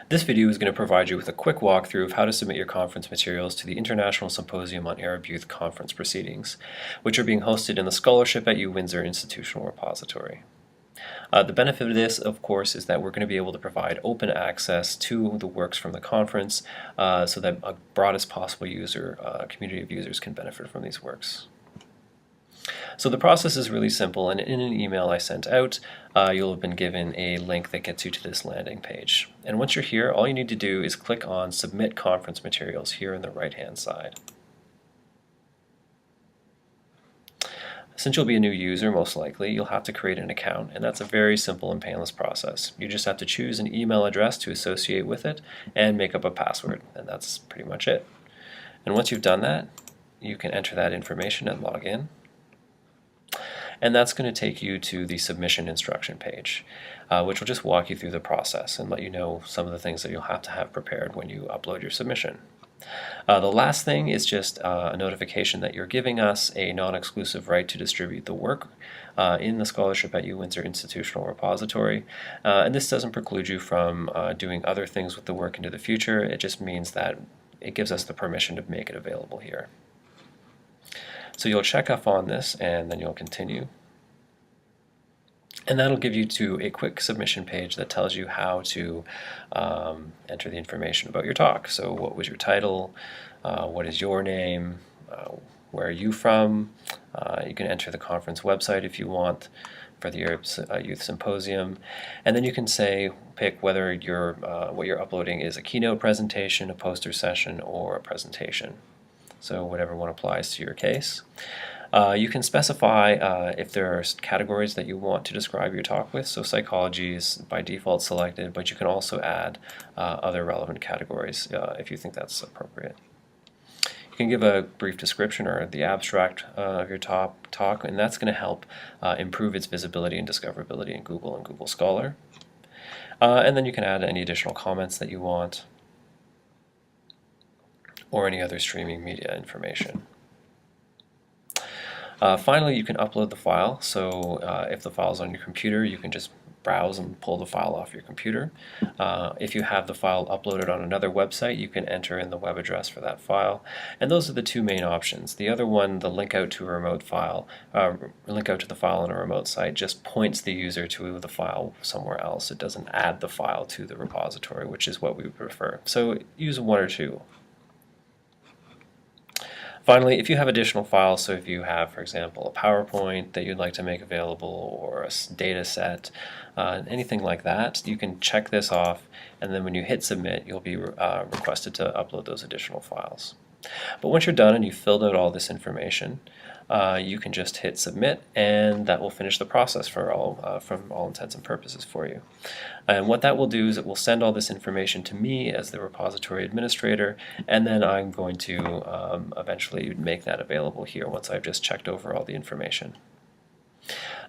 This video is going to provide you with a quick walkthrough of how to submit your conference materials to the International Symposium on Arab Youth Conference Proceedings, which are being hosted in the Scholarship at U-Windsor Institutional Repository. The benefit of this, of course, is that we're going to be able to provide open access to the works from the conference so that a broadest possible community of users can benefit from these works. So the process is really simple, and in an email I sent out, you'll have been given a link that gets you to this landing page. And once you're here, all you need to do is click on Submit Conference Materials here on the right-hand side. Since you'll be a new user, most likely, you'll have to create an account, and that's a very simple and painless process. You just have to choose an email address to associate with it and make up a password, and that's pretty much it. And once you've done that, you can enter that information and log in. And that's going to take you to the submission instruction page, which will just walk you through the process and let you know some of the things that you'll have to have prepared when you upload your submission. The last thing is just a notification that you're giving us a non-exclusive right to distribute the work in the Scholarship at U-Windsor Institutional Repository. And this doesn't preclude you from doing other things with the work into the future. It just means that it gives us the permission to make it available here. So you'll check off on this and then you'll continue. And that'll give you to a quick submission page that tells you how to enter the information about your talk. So what was your title? What is your name? Where are you from? You can enter the conference website if you want for the Arab Youth Symposium. And then you can pick whether what you're uploading is a keynote presentation, a poster session, or a presentation. So whatever one applies to your case. You can specify if there are categories that you want to describe your talk with. So psychology is by default selected, but you can also add other relevant categories if you think that's appropriate. You can give a brief description or the abstract of your talk, and that's going to help improve its visibility and discoverability in Google and Google Scholar. And then you can add any additional comments that you want, or any other streaming media information. Finally, you can upload the file. So if the file is on your computer, you can just browse and pull the file off your computer. If you have the file uploaded on another website, you can enter in the web address for that file. And those are the two main options. The other one, the link out to a remote file, link out to the file on a remote site, just points the user to the file somewhere else. It doesn't add the file to the repository, which is what we would prefer. So use one or two. Finally, if you have additional files, so if you have, for example, a PowerPoint that you'd like to make available, or a data set, anything like that, you can check this off, and then when you hit submit, you'll be requested to upload those additional files. But once you're done and you've filled out all this information, you can just hit submit, and that will finish the process from all intents and purposes for you. And what that will do is it will send all this information to me as the repository administrator, and then I'm going to eventually make that available here once I've just checked over all the information.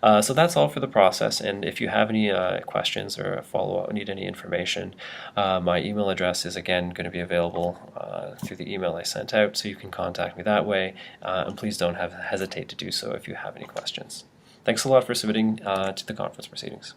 So that's all for the process, and if you have any questions or follow-up, need any information, my email address is again going to be available through the email I sent out, so you can contact me that way, and please don't hesitate to do so if you have any questions. Thanks a lot for submitting to the conference proceedings.